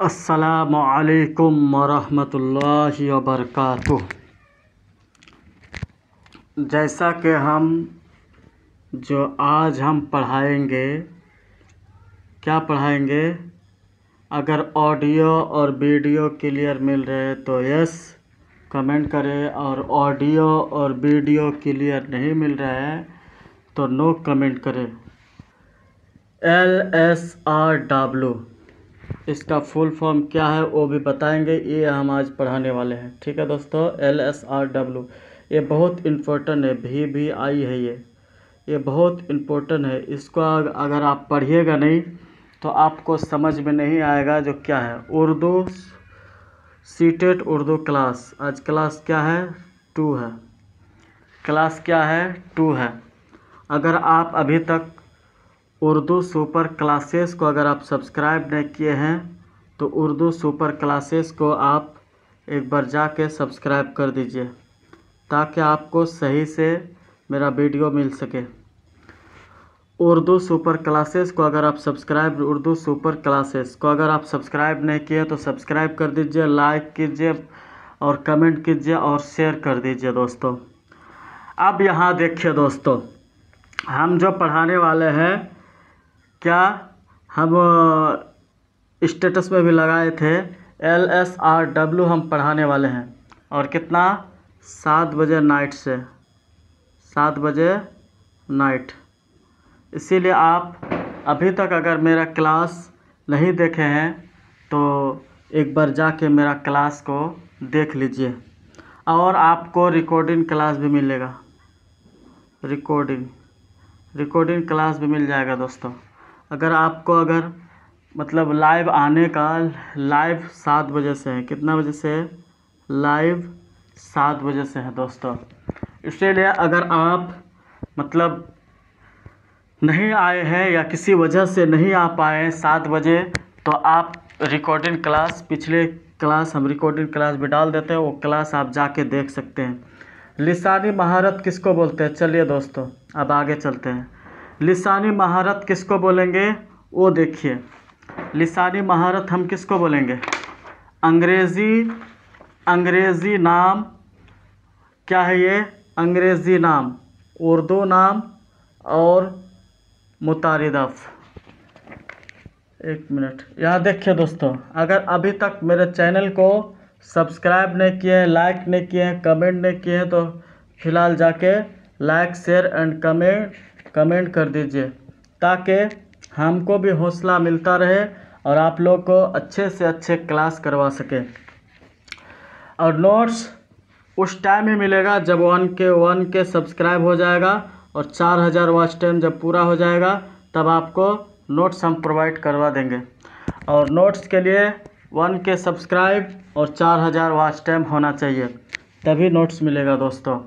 अस्सलामुअलैकुम वरहमतुल्लाहि वबरकातुह। जैसा कि आज हम पढ़ाएंगे, क्या पढ़ाएंगे? अगर ऑडियो और वीडियो क्लियर मिल रहे हैं तो यस कमेंट करें, और ऑडियो और वीडियो क्लियर नहीं मिल रहा है तो नो कमेंट करें। LSRW इसका फुल फॉर्म क्या है वो भी बताएंगे, ये हम आज पढ़ाने वाले हैं। ठीक है दोस्तों, LSRW ये बहुत इम्पोर्टेंट है, VVI है ये बहुत इम्पोर्टेंट है। इसको अगर आप पढ़िएगा नहीं तो आपको समझ में नहीं आएगा जो क्या है। उर्दू सीटेट उर्दू क्लास, आज क्लास क्या है? 2 है। क्लास क्या है? 2 है। अगर आप अभी तक उर्दू सुपर क्लासेस को अगर आप सब्सक्राइब नहीं किए हैं तो उर्दू सुपर क्लासेस को आप एक बार जाके सब्सक्राइब कर दीजिए ताकि आपको सही से मेरा वीडियो मिल सके। उर्दू सुपर क्लासेस को अगर आप सब्सक्राइब नहीं किए तो सब्सक्राइब कर दीजिए, लाइक कीजिए और कमेंट कीजिए और शेयर कर दीजिए दोस्तों। अब यहाँ देखिए दोस्तों, हम जो पढ़ाने वाले हैं, क्या हम स्टेटस में भी लगाए थे, LSRW हम पढ़ाने वाले हैं। और कितना? 7 बजे नाइट से 7 बजे नाइट। इसीलिए आप अभी तक अगर मेरा क्लास नहीं देखे हैं तो एक बार जाके मेरा क्लास को देख लीजिए। और आपको रिकॉर्डिंग क्लास भी मिलेगा, रिकॉर्डिंग क्लास भी मिल जाएगा दोस्तों। अगर मतलब लाइव आने का, लाइव 7 बजे से है। कितना बजे से? लाइव 7 बजे से है दोस्तों। इसीलिए अगर आप मतलब नहीं आए हैं या किसी वजह से नहीं आ पाए 7 बजे तो आप रिकॉर्डिंग क्लास, पिछले क्लास हम रिकॉर्डिंग क्लास भी डाल देते हैं, वो क्लास आप जाके देख सकते हैं। लिसानी महारत किसको बोलते हैं? चलिए दोस्तों अब आगे चलते हैं। लिसानी महारत किसको बोलेंगे वो देखिए। लिसानी महारत हम किसको बोलेंगे? अंग्रेज़ी नाम क्या है ये? अंग्रेज़ी नाम, उर्दू नाम और मुतारिदफ़। एक मिनट, यहाँ देखिए दोस्तों, अगर अभी तक मेरे चैनल को सब्सक्राइब नहीं किए हैं, लाइक नहीं किए हैं, कमेंट नहीं किए हैं तो फ़िलहाल जाके लाइक शेयर एंड कमेंट कर दीजिए ताकि हमको भी हौसला मिलता रहे और आप लोग को अच्छे से अच्छे क्लास करवा सके। और नोट्स उस टाइम ही मिलेगा जब 1K सब्सक्राइब हो जाएगा और 4000 वॉच टाइम जब पूरा हो जाएगा तब आपको नोट्स हम प्रोवाइड करवा देंगे। और नोट्स के लिए 1K सब्सक्राइब और 4000 वॉच टाइम होना चाहिए, तभी नोट्स मिलेगा दोस्तों।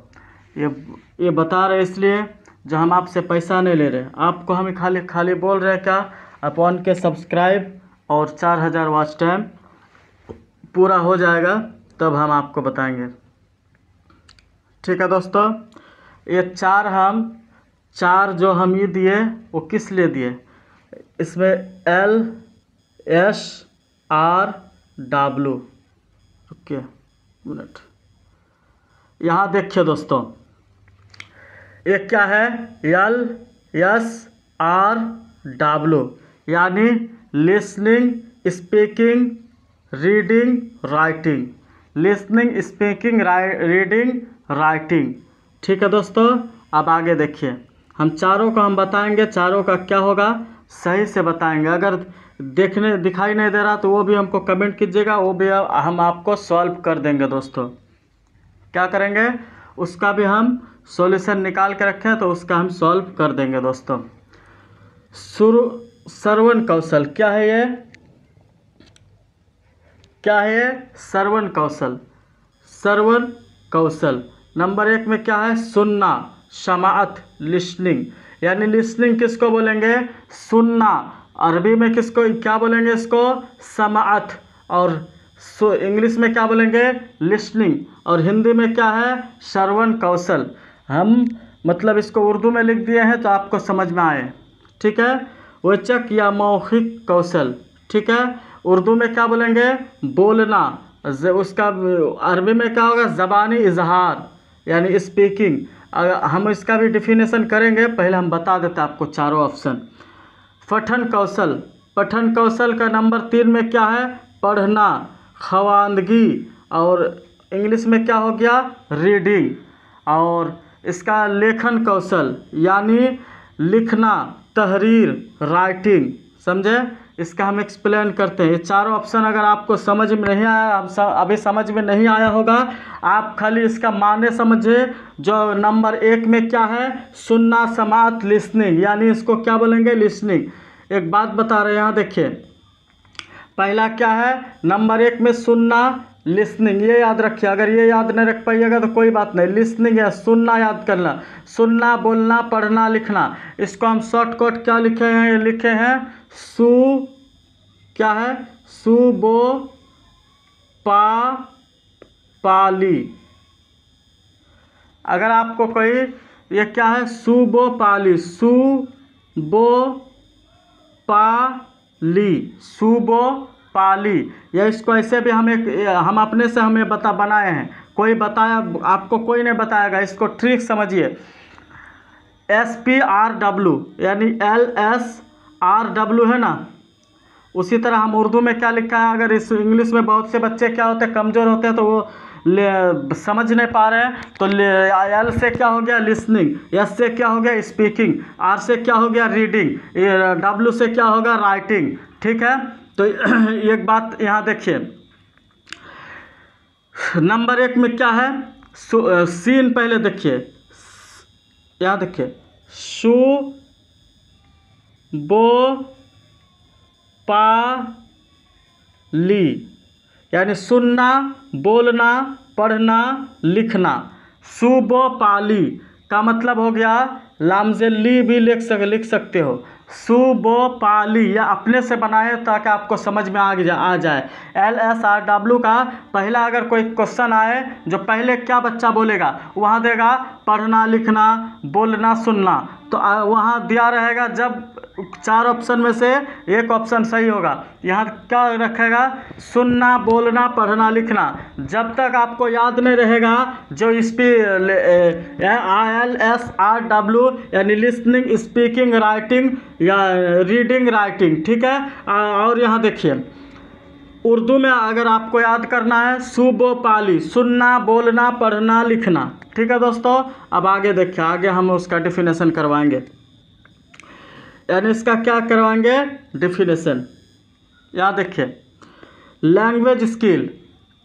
ये बता रहे इसलिए जो हम आपसे पैसा नहीं ले रहे, आपको हम खाली बोल रहे हैं क्या, आप 1K सब्सक्राइब और 4000 वॉच टाइम पूरा हो जाएगा तब हम आपको बताएंगे। ठीक है दोस्तों, ये 4 जो हम ये दिए वो किस लिए दिए? इसमें LSRW, ओके मिनट, यहाँ देखिए दोस्तों, ये क्या है? LSRW यानी listening, speaking, reading, writing. Listening, speaking, reading, writing. ठीक है दोस्तों, अब आगे देखिए, हम चारों को हम बताएंगे, चारों का क्या होगा सही से बताएंगे। अगर दिखाई नहीं दे रहा तो वो भी हमको कमेंट कीजिएगा, वो भी हम आपको सॉल्व कर देंगे दोस्तों। क्या करेंगे? उसका भी हम सॉल्यूशन निकाल के रखें तो उसका हम सॉल्व कर देंगे दोस्तों। श्रवण कौशल क्या है ये? श्रवण कौशल नंबर 1 में क्या है? सुनना, समाअत, लिसनिंग। यानी लिसनिंग किसको बोलेंगे? सुनना। अरबी में किसको क्या बोलेंगे? इसको समाअत। और इंग्लिश में क्या बोलेंगे? लिसनिंग। और हिंदी में क्या है? श्रवण कौशल। हम मतलब इसको उर्दू में लिख दिए हैं तो आपको समझ में आए। ठीक है, वाचक या मौखिक कौशल। ठीक है, उर्दू में क्या बोलेंगे, बोलना। उसका अरबी में क्या होगा, ज़बानी इजहार यानी स्पीकिंग। अगर हम इसका भी डिफिनेशन करेंगे, पहले हम बता देते हैं आपको चारों ऑप्शन। पठन कौशल, पठन कौशल का नंबर 3 में क्या है, पढ़ना, खवानगी, और इंग्लिश में क्या हो गया, रीडिंग। और इसका लेखन कौशल यानी लिखना, तहरीर, राइटिंग। समझे, इसका हम एक्सप्लेन करते हैं। ये चारों ऑप्शन अगर आपको समझ में नहीं आया, अभी समझ में नहीं आया होगा, आप खाली इसका माने समझे। जो नंबर 1 में क्या है, सुनना, समात, लिसनिंग, यानी इसको क्या बोलेंगे, लिसनिंग। एक बात बता रहे हैं यहाँ देखिए, पहला क्या है, नंबर 1 में सुनना, लिसनिंग, ये याद रखिए। अगर ये याद नहीं रख पाइएगा तो कोई बात नहीं, लिसनिंग है, सुनना याद करना, सुनना, बोलना, पढ़ना, लिखना। इसको हम शॉर्टकट क्या लिखे हैं, ये लिखे हैं क्या है, सुबो पाली। अगर आपको कोई, ये क्या है, सुबो पाली, सुबो पाली, या इसको ऐसे भी हम अपने से हमें बनाए हैं, कोई बताया आपको, कोई नहीं बताएगा। इसको ट्रिक समझिए, SPRW यानी LSRW है ना, उसी तरह हम उर्दू में क्या लिखा है। अगर इस इंग्लिश में बहुत से बच्चे क्या होते हैं, कमज़ोर होते हैं, तो वो समझ नहीं पा रहे हैं, तो L से क्या हो गया, लिसनिंग, S से क्या हो गया, स्पीकिंग, R से क्या हो गया, रीडिंग, W से क्या होगा, राइटिंग। ठीक है, तो एक बात यहाँ देखिए, नंबर 1 में क्या है, सीन पहले देखिए, यहाँ देखिए, सुबोपाली यानी सुनना, बोलना, पढ़ना, लिखना। सुबोपाली का मतलब हो गया, लामजेली भी लिख सकते हो, सुबोपाली, या अपने से बनाए ताकि आपको समझ में आ जाए। LSRW का पहला अगर कोई क्वेश्चन आए, जो पहले क्या बच्चा बोलेगा, वहाँ देगा पढ़ना, लिखना, बोलना, सुनना, तो वहाँ दिया रहेगा जब 4 ऑप्शन में से एक ऑप्शन सही होगा। यहाँ क्या रखेगा, सुनना, बोलना, पढ़ना, लिखना। जब तक आपको याद नहीं रहेगा जो इस पे LSRW यानी लिसनिंग, स्पीकिंग, राइटिंग या रीडिंग, राइटिंग। ठीक है, और यहाँ देखिए, उर्दू में अगर आपको याद करना है, सुबोपाली, सुनना, बोलना, पढ़ना, लिखना। ठीक है दोस्तों, अब आगे देखिए, आगे हम उसका डिफिनेशन करवाएंगे, यानी इसका क्या करवाएंगे, डिफिनेशन। यहाँ देखिए, लैंग्वेज स्किल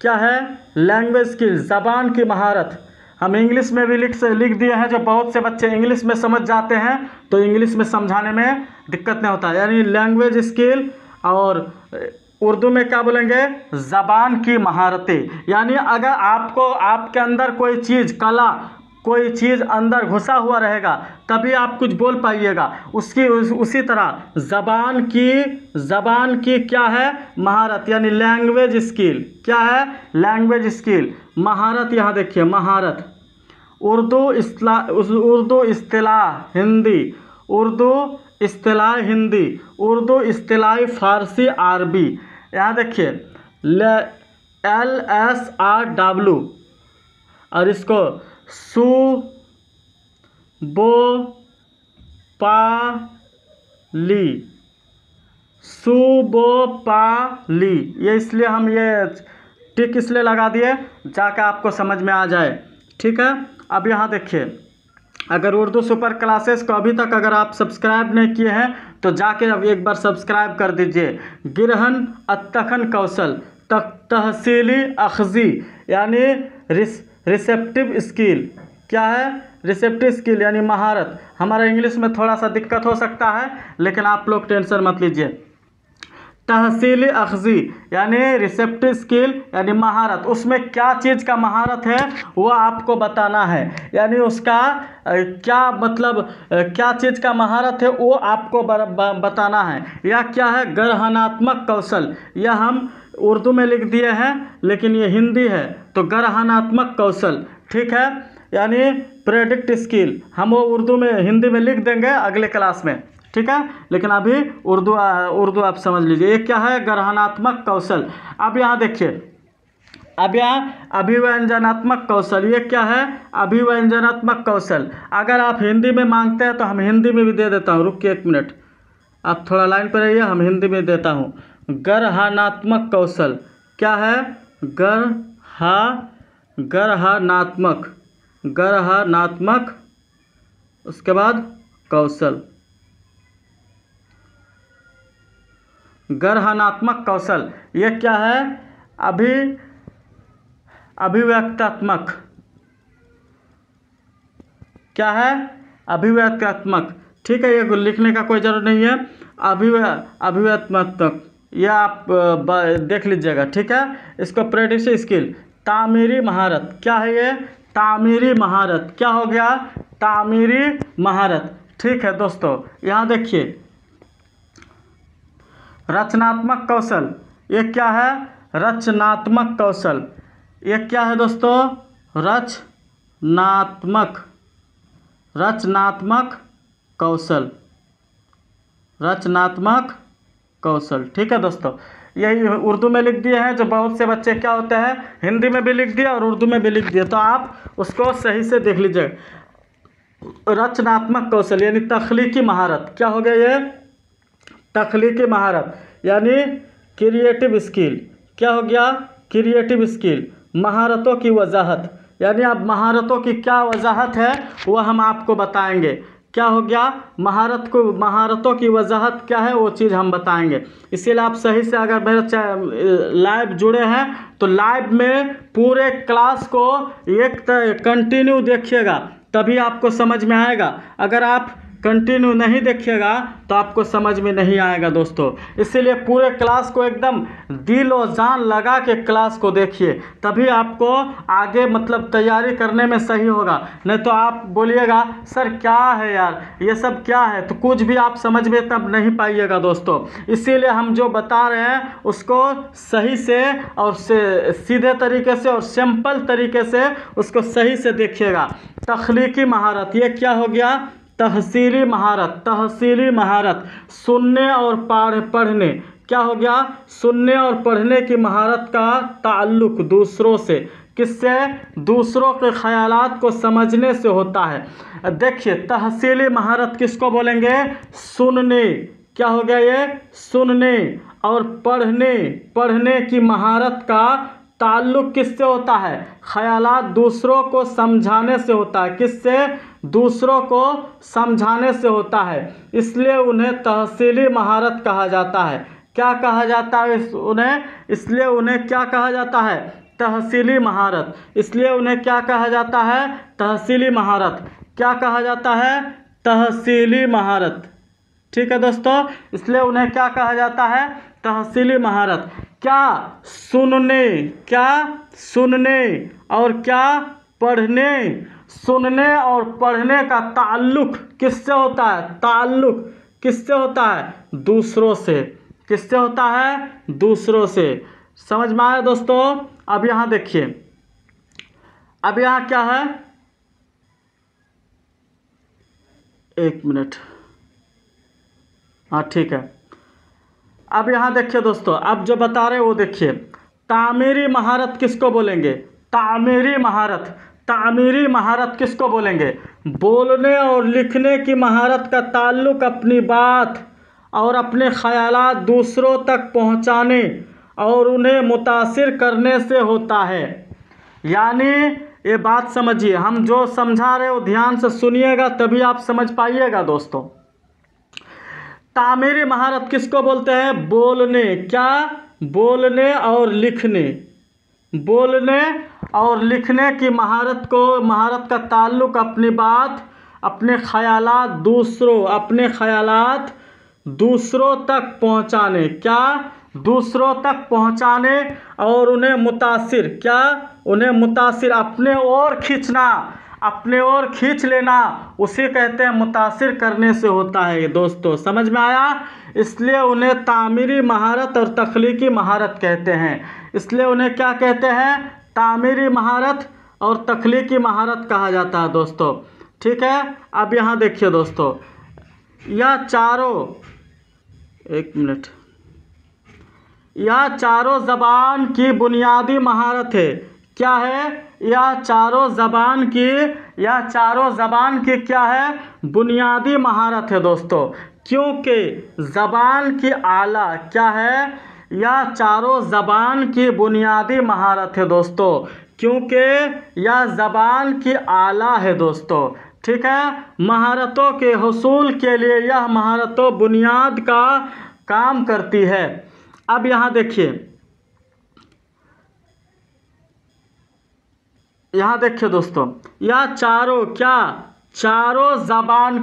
क्या है, लैंग्वेज स्किल, ज़बान की महारत। हम इंग्लिश में भी लिख दिए हैं, जो बहुत से बच्चे इंग्लिश में समझ जाते हैं, तो इंग्लिश में समझाने में दिक्कत नहीं होता, यानी लैंग्वेज स्किल। और उर्दू में क्या बोलेंगे, ज़बान की महारतें, यानी अगर आपके अंदर कोई चीज़, कला, कोई चीज़ अंदर घुसा हुआ रहेगा तभी आप कुछ बोल पाइएगा। उसी तरह ज़बान की क्या है, महारत, यानी लैंग्वेज स्किल। क्या है, लैंग्वेज स्किल, महारत। यहाँ देखिए, महारत, उर्दू इस्तिलाह हिंदी, उर्दू इस्तिलाह फारसी, अरबी। यहाँ देखिए, LSRW, और इसको सुबोपाली, ये इसलिए हम ये टिक इसलिए लगा दिए जाके आपको समझ में आ जाए। ठीक है, अब यहाँ देखिए, अगर उर्दू सुपर क्लासेस को अभी तक अगर आप सब्सक्राइब नहीं किए हैं तो जाके अब एक बार सब्सक्राइब कर दीजिए। गिरहन अत्तखन कौशल, तहसीली अखजी यानी रिसेप्टिव स्किल। क्या है, रिसेप्टिव स्किल यानी महारत। हमारा इंग्लिश में थोड़ा सा दिक्कत हो सकता है, लेकिन आप लोग टेंशन मत लीजिए। तहसीली अखजी यानी रिसेप्टिव स्किल यानी महारत, उसमें क्या चीज़ का महारत है वो आपको बताना है, यानी उसका क्या मतलब, क्या चीज़ का महारत है वो आपको बताना है। यह क्या है, ग्रहणात्मक कौशल, यह हम उर्दू में लिख दिए हैं लेकिन ये हिंदी है, तो ग्रहणात्मक कौशल। ठीक है, यानी प्रेडिक्ट स्किल हम वो उर्दू में हिंदी में लिख देंगे अगले क्लास में, ठीक है। लेकिन अभी उर्दू आप समझ लीजिए। ये क्या है? ग्रहणात्मक कौशल। अब यहाँ देखिए, अब यहाँ अभिव्यंजनात्मक कौशल, ये क्या है? अभिव्यंजनात्मक कौशल। अगर आप हिंदी में मांगते हैं तो हम हिंदी में भी दे देता हूँ, रुकिए 1 मिनट, आप थोड़ा लाइन पर रहिए, हम हिंदी में देता हूँ। ग्रहणात्मक कौशल क्या है? ग्रहणात्मक, उसके बाद कौशल, ग्रहणात्मक कौशल। ये क्या है? अभिव्यक्तात्मक, क्या है? अभिव्यक्तात्मक, ठीक है। ये लिखने का कोई जरूरत नहीं है। अभिव्यक्तात्मक ये आप देख लीजिएगा, ठीक है। इसको प्रेडिक्ट स्किल, तामीरी महारत, क्या है ये? तामीरी महारत। क्या हो गया? तामीरी महारत, ठीक है दोस्तों। यहाँ देखिए, रचनात्मक कौशल, ये क्या है? रचनात्मक कौशल। ये क्या है दोस्तों? रचनात्मक कौशल, रचनात्मक कौशल, ठीक है दोस्तों। यही उर्दू में लिख दिए हैं, जो बहुत से बच्चे क्या होते हैं हिंदी में भी लिख दिया और उर्दू में भी लिख दिया, तो आप उसको सही से देख लीजिए। रचनात्मक कौशल यानी तख्लीकी महारत, क्या हो गया ये? तख्लीकी महारत यानी क्रिएटिव स्किल। क्या हो गया? Creative skill. महारतों की वजाहत, यानी अब महारतों की क्या वजाहत है वह हम आपको बताएंगे। क्या हो गया? महारतों की वजाहत क्या है वो चीज़ हम बताएंगे। इसीलिए आप सही से अगर मेरे लाइव जुड़े हैं तो लाइव में पूरे क्लास को एक कंटिन्यू देखिएगा, तभी आपको समझ में आएगा। अगर आप कंटिन्यू नहीं देखिएगा तो आपको समझ में नहीं आएगा दोस्तों। इसीलिए पूरे क्लास को एकदम दिल और जान लगा के क्लास को देखिए, तभी आपको आगे मतलब तैयारी करने में सही होगा। नहीं तो आप बोलिएगा सर क्या है यार, ये सब क्या है, तो कुछ भी आप समझ में तब नहीं पाइएगा दोस्तों। इसीलिए हम जो बता रहे हैं उसको सही से और सीधे तरीके से और सिंपल तरीके से उसको सही से देखिएगा। तख्लीकी महारत, ये क्या हो गया? तहसीली महारत। तहसीली महारत, सुनने और पढ़ने, क्या हो गया? सुनने और पढ़ने की महारत का ताल्लुक दूसरों से, किससे? दूसरों के ख्यालात को समझने से होता है। देखिए, तहसीली महारत किसको बोलेंगे? सुनने, क्या हो गया ये? सुनने और पढ़ने की महारत का ताल्लुक किससे होता है? ख्यालात दूसरों को समझाने से होता है। किससे? दूसरों को समझाने से होता है। इसलिए उन्हें तहसीली महारत कहा जाता है। क्या कहा जाता है उन्हें? इसलिए उन्हें क्या कहा जाता है? तहसीली महारत। इसलिए उन्हें क्या कहा जाता है? तहसीली महारत। क्या कहा जाता है? तहसीली महारत, ठीक है दोस्तों। इसलिए उन्हें क्या कहा जाता है? तहसीली महारत। क्या? सुनने, क्या? सुनने और क्या? पढ़ने। सुनने और पढ़ने का ताल्लुक किससे होता है? ताल्लुक किससे होता है? दूसरों से। किससे होता है? दूसरों से। समझ में आया दोस्तों? अब यहाँ देखिए, अब यहाँ क्या है? 1 मिनट, हाँ ठीक है। अब यहाँ देखिए दोस्तों, अब जो बता रहे वो देखिए। तामीरी महारत किसको बोलेंगे? तामीरी महारत। तामीरी महारत किसको बोलेंगे? बोलने और लिखने की महारत का ताल्लुक अपनी बात और अपने ख्यालात दूसरों तक पहुँचाने और उन्हें मुतासिर करने से होता है। यानी ये बात समझिए, हम जो समझा रहे हो ध्यान से सुनिएगा, तभी आप समझ पाइएगा दोस्तों। तामीरी महारत किसको बोलते हैं? बोलने, क्या? बोलने और लिखने। बोलने और लिखने की महारत का ताल्लुक अपनी बात, अपने ख्यालात दूसरों तक पहुंचाने, क्या? दूसरों तक पहुंचाने और उन्हें मुतासिर, क्या? उन्हें मुतासिर, अपने ओर खींचना, अपने ओर खींच लेना, उसे कहते हैं मुतासिर करने से होता है। दोस्तों समझ में आया? इसलिए उन्हें तामीरी महारत और तख्लीकी महारत कहते हैं। इसलिए उन्हें क्या कहते हैं? तामीरी महारत और तख्लीकी महारत कहा जाता है दोस्तों। ठीक है, अब यहाँ देखिए दोस्तों, यह चारों, एक मिनट, यह चारों ज़बान की बुनियादी महारत है। क्या है? यह चारों ज़बान की क्या है? बुनियादी महारत है दोस्तों, क्योंकि ज़बान की आला क्या है? यह चारों ज़बान की बुनियादी महारत है दोस्तों, क्योंकि यह ज़बान की आला है दोस्तों। ठीक है, महारतों के हुसूल के लिए यह महारतों बुनियाद का काम करती है। अब यहाँ देखिए, दोस्तों, यह चारों क्या? चारों ज़बान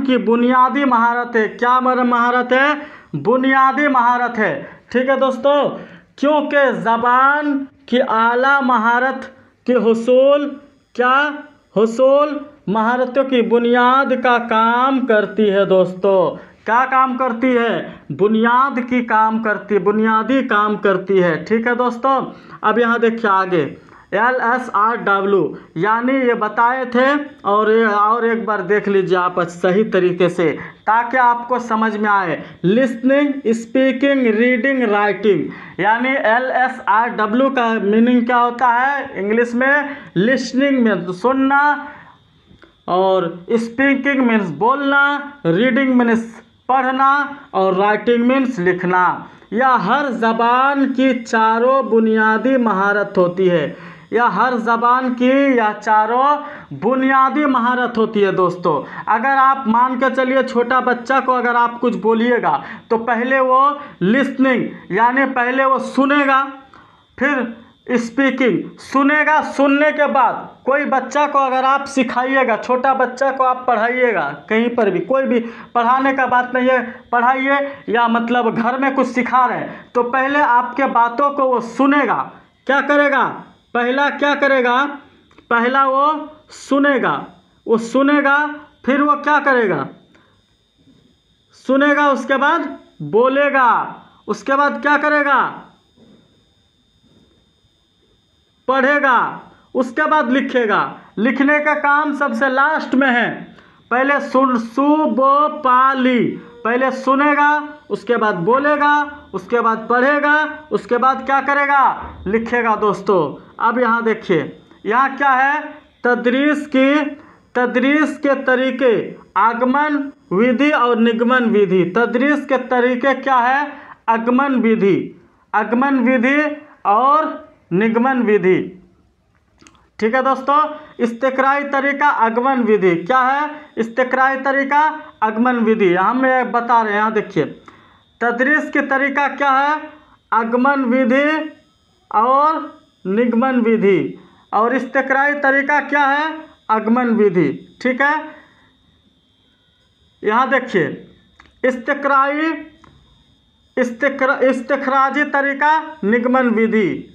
की बुनियादी महारत है। क्या महारत है? बुनियादी महारत है। ठीक है दोस्तों, क्योंकि ज़बान की आला महारत के हुसूल महारतों की बुनियाद का काम करती है दोस्तों। क्या काम करती है? बुनियादी काम करती है। ठीक है दोस्तों, अब यहाँ देखिए आगे, LSRW यानी ये बताए थे, और एक बार देख लीजिए आप सही तरीके से, ताकि आपको समझ में आए। लिसनिंग, स्पीकिंग, रीडिंग, राइटिंग, यानी LSRW का मीनिंग क्या होता है? इंग्लिश में लिसनिंग में सुनना, और स्पीकिंग मीन्स बोलना, रीडिंग मीन्स पढ़ना, और राइटिंग मीन्स लिखना। यह हर ज़बान की चारों बुनियादी महारत होती है। यह हर ज़बान की यह चारों बुनियादी महारत होती है दोस्तों। अगर आप मान के चलिए, छोटा बच्चा को अगर आप कुछ बोलिएगा तो पहले वो लिसनिंग यानी पहले वो सुनेगा, फिर स्पीकिंग सुनेगा, सुनने के बाद कोई बच्चा को अगर आप सिखाइएगा, छोटा बच्चा को आप पढ़ाइएगा, कहीं पर भी, कोई भी पढ़ाने का बात नहीं है, पढ़ाइए या मतलब घर में कुछ सिखा रहे हैं, तो पहले आपके बातों को वो सुनेगा। क्या करेगा? पहला क्या करेगा? पहला वो सुनेगा, फिर वो क्या करेगा? सुनेगा, उसके बाद बोलेगा, उसके बाद क्या करेगा? पढ़ेगा, उसके बाद लिखेगा। लिखने का काम सबसे लास्ट में है। पहले पहले सुनेगा, उसके बाद बोलेगा, उसके बाद पढ़ेगा, उसके बाद क्या करेगा? लिखेगा दोस्तों। अब यहाँ देखिए, यहाँ क्या है? तदरीस के तरीके, आगमन विधि और निगमन विधि। तदरीस के तरीके क्या है? आगमन विधि और निगमन विधि। ठीक है दोस्तों, इस्तिक़राई तरीका, आगमन विधि। क्या है? इस्तिक़राई तरीका, आगमन विधि। हम ये बता रहे हैं, यहाँ देखिए, तदरीस के तरीका क्या है? आगमन विधि और निगमन विधि, और इस्तिक़राई तरीका क्या है? आगमन विधि। ठीक है, यहाँ देखिए, इस्तिख़राजी तरीका, निगमन विधि।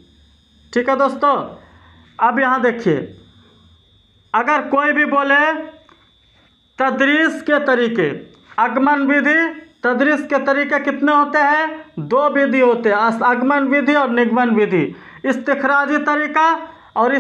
ठीक है दोस्तों, अब यहाँ देखिए, अगर कोई भी बोले तदरीस के तरीके, आगमन विधि, तदरीस के तरीके कितने होते हैं? 2 विधि होते हैं, आगमन विधि और निगमन विधि। इस्तिख़राजी तरीका और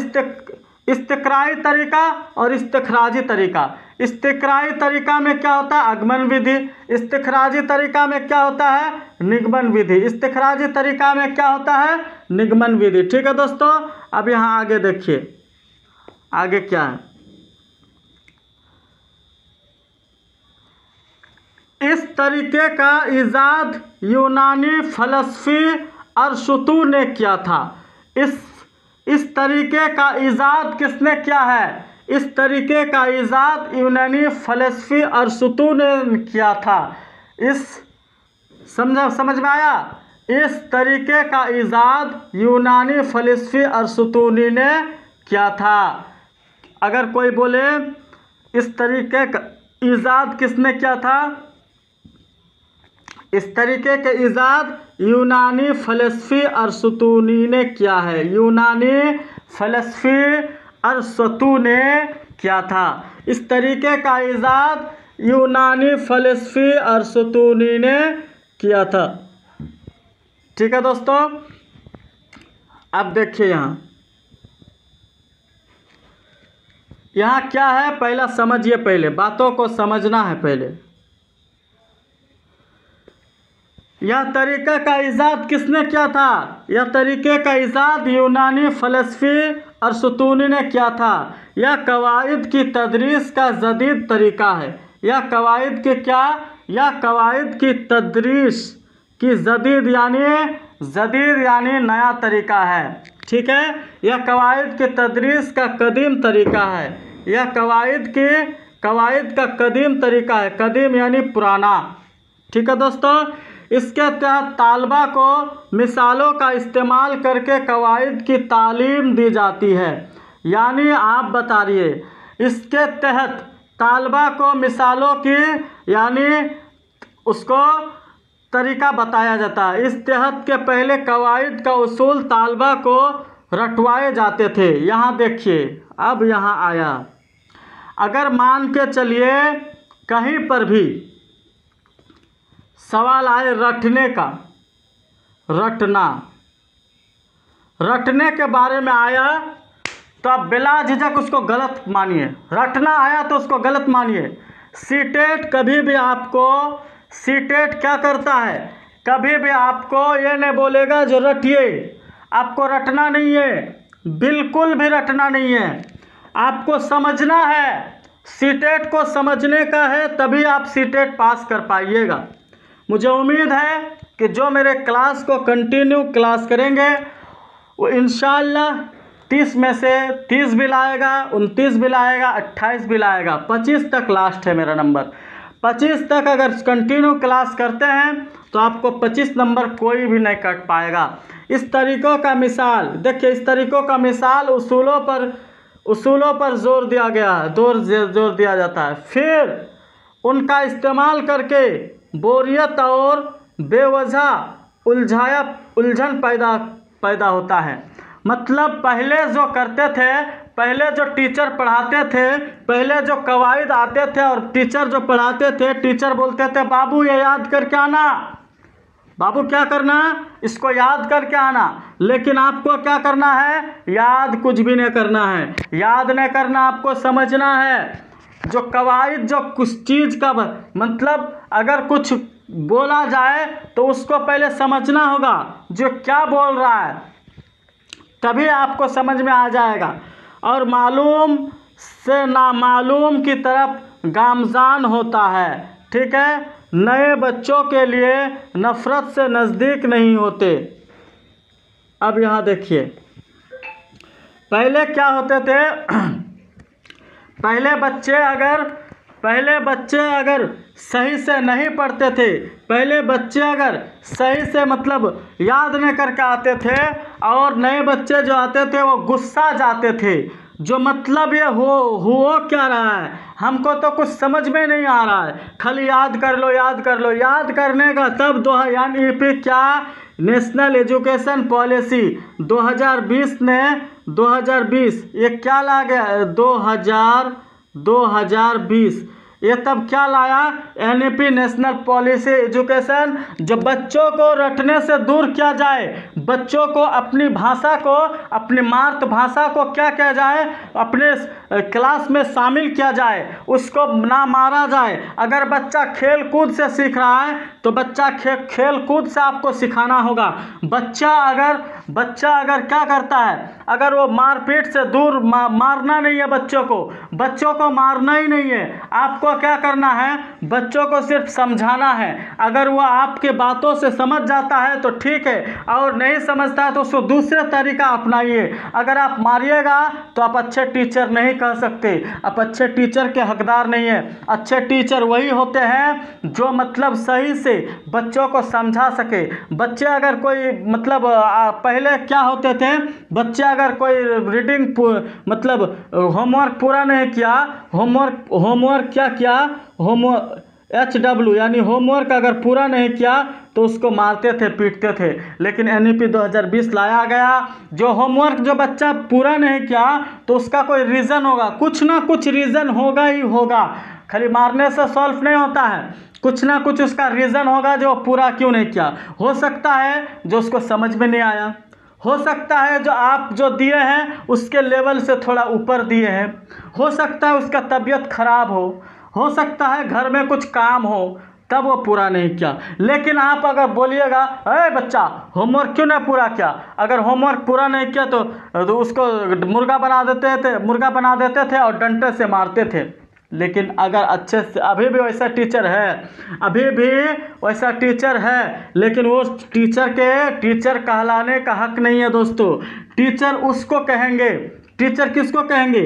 इस्तिक़राई तरीका और इस्तिख़राजी तरीका। इस्तिक़राई तरीका में क्या होता है? आगमन विधि। इस्तिख़राजी तरीका में क्या होता है? निगमन विधि। इस्तिख़राजी तरीका में क्या होता है? निगमन विधि। ठीक है दोस्तों, अब यहाँ आगे देखिए, आगे क्या है? इस तरीके का इजाद यूनानी फ़लस्फ़ी अरस्तू ने किया था। इस तरीके का इजाद किसने किया है? इस तरीके का इजाद यूनानी फ़लस्फ़ी अरस्तू ने किया था। समझ में आया? इस तरीके का इजाद यूनानी फ़लस्फ़ी अरस्तू ने किया था। अगर कोई बोले इस तरीके का इजाद किसने किया था? इस तरीके के इजाद यूनानी फ़लस्फ़ी अरस्तू ने किया है। यूनानी फ़लस्फ़ी अरस्तू ने किया था। इस तरीके का इजाद यूनानी फ़लस्फ़ी अरस्तू ने किया था। ठीक है दोस्तों, अब देखिए यहाँ, यहाँ क्या है, पहला समझिए, पहले बातों को समझना है। पहले यह तरीक़े का ईजाद किसने किया था? यह तरीक़े का ईजाद यूनानी फ़लसफ़ी अरस्तुतुनी ने किया था। यह कवाइद की तदरीस का जदीद तरीक़ा है। यह कवाइद के क्या? यह कवाइद की तदरीस की जदीद यानी नया तरीक़ा है। ठीक है, यह कवाइद की तदरीस का कदीम तरीक़ा है। यह कवाइद का कदीम तरीक़ा है। कदीम यानी पुराना। ठीक है दोस्तों, इसके तहत तालबा को मिसालों का इस्तेमाल करके कवाइद की तालीम दी जाती है। यानी आप बता रहिए, इसके तहत तालबा को मिसालों की यानी उसको तरीक़ा बताया जाता है। इस तहत के पहले कवाइद का उसूल तालबा को रटवाए जाते थे। यहाँ देखिए, अब यहाँ आया, अगर मान के चलिए कहीं पर भी सवाल आए रटने का, रटने के बारे में आया, तो आप बिला झिझक उसको गलत मानिए। रटना आया तो उसको गलत मानिए। सीटेट कभी भी आपको, सीटेट क्या करता है, कभी भी आपको ये नहीं बोलेगा जो रटिए। आपको रटना नहीं है, बिल्कुल भी रटना नहीं है। आपको समझना है। सीटेट को समझने का है, तभी आप सीटेट पास कर पाइएगा। मुझे उम्मीद है कि जो मेरे क्लास को कंटिन्यू क्लास करेंगे वो इंशाअल्लाह 30 में से 30 भी लाएगा, 29 भी लाएगा, 28 भी लाएगा। 25 तक लास्ट है मेरा नंबर। 25 तक अगर कंटिन्यू क्लास करते हैं तो आपको 25 नंबर कोई भी नहीं कट पाएगा। इस तरीक़ों का मिसाल देखिए, इस तरीक़ों का मिसाल उसूलों पर जोर दिया गया है, जोर दिया जाता है। फिर उनका इस्तेमाल करके बोरियत और बेवजह उलझन पैदा होता है। मतलब पहले जो करते थे, पहले जो टीचर पढ़ाते थे, पहले जो कवाइद आते थे और टीचर जो पढ़ाते थे, टीचर बोलते थे बाबू ये याद करके आना, बाबू क्या करना, इसको याद करके आना। लेकिन आपको क्या करना है, याद कुछ भी नहीं करना है, याद नहीं करना, आपको समझना है। जो कवाइद, जो कुछ चीज़ का मतलब अगर कुछ बोला जाए तो उसको पहले समझना होगा जो क्या बोल रहा है, तभी आपको समझ में आ जाएगा। और मालूम से नामालूम की तरफ गामजान होता है। ठीक है, नए बच्चों के लिए नफ़रत से नज़दीक नहीं होते। अब यहाँ देखिए, पहले क्या होते थे, पहले बच्चे अगर सही से नहीं पढ़ते थे, पहले बच्चे अगर सही से मतलब याद नहीं करके आते थे, और नए बच्चे जो आते थे वो गुस्सा जाते थे। जो मतलब ये हो क्या रहा है, हमको तो कुछ समझ में नहीं आ रहा है, खाली याद कर लो, याद कर लो। याद करने का तब यानी क्या, नेशनल एजुकेशन पॉलिसी 2020 ने 2020 ये क्या ला गया, 2020 ये तब क्या लाया, एनईपी नेशनल पॉलिसी एजुकेशन, जो बच्चों को रटने से दूर किया जाए, बच्चों को अपनी भाषा को, अपनी मातृभाषा को क्या किया जाए, अपने क्लास में शामिल किया जाए, उसको ना मारा जाए। अगर बच्चा खेल कूद से सीख रहा है तो बच्चा खेल कूद से आपको सिखाना होगा। बच्चा अगर क्या करता है, अगर वो मारपीट से दूर, मारना नहीं है बच्चों को मारना ही नहीं है। आपको क्या करना है, बच्चों को सिर्फ समझाना है। अगर वो आपके बातों से समझ जाता है तो ठीक है, और नहीं समझता है तो उसको दूसरे तरीका अपनाइए। अगर आप मारिएगा तो आप अच्छे टीचर नहीं कह सकते, आप अच्छे टीचर के हकदार नहीं है। अच्छे टीचर वही होते हैं जो मतलब सही से बच्चों को समझा सके। बच्चे अगर कोई मतलब पहले क्या होते थे, बच्चे अगर कोई रीडिंग मतलब होमवर्क पूरा नहीं किया, होमवर्क क्या किया, होमवर्क HW यानी होमवर्क अगर पूरा नहीं किया तो उसको मारते थे, पीटते थे। लेकिन एनईपी 2020 लाया गया, जो होमवर्क जो बच्चा पूरा नहीं किया तो उसका कोई रीज़न होगा, कुछ ना कुछ रीज़न होगा ही होगा। खाली मारने से सॉल्व नहीं होता है, कुछ ना कुछ उसका रीज़न होगा जो पूरा क्यों नहीं किया। हो सकता है जो उसको समझ में नहीं आया, हो सकता है जो आप जो दिए हैं उसके लेवल से थोड़ा ऊपर दिए हैं, हो सकता है उसका तबीयत खराब हो सकता है घर में कुछ काम हो तब वो पूरा नहीं किया। लेकिन आप अगर बोलिएगा अरे बच्चा होमवर्क क्यों नहीं पूरा किया, अगर होमवर्क पूरा नहीं किया तो उसको मुर्गा बना देते थे और डंडे से मारते थे। लेकिन अगर अच्छे से अभी भी वैसा टीचर है, लेकिन वो टीचर कहलाने का हक नहीं है दोस्तों। टीचर उसको कहेंगे, टीचर किसको कहेंगे?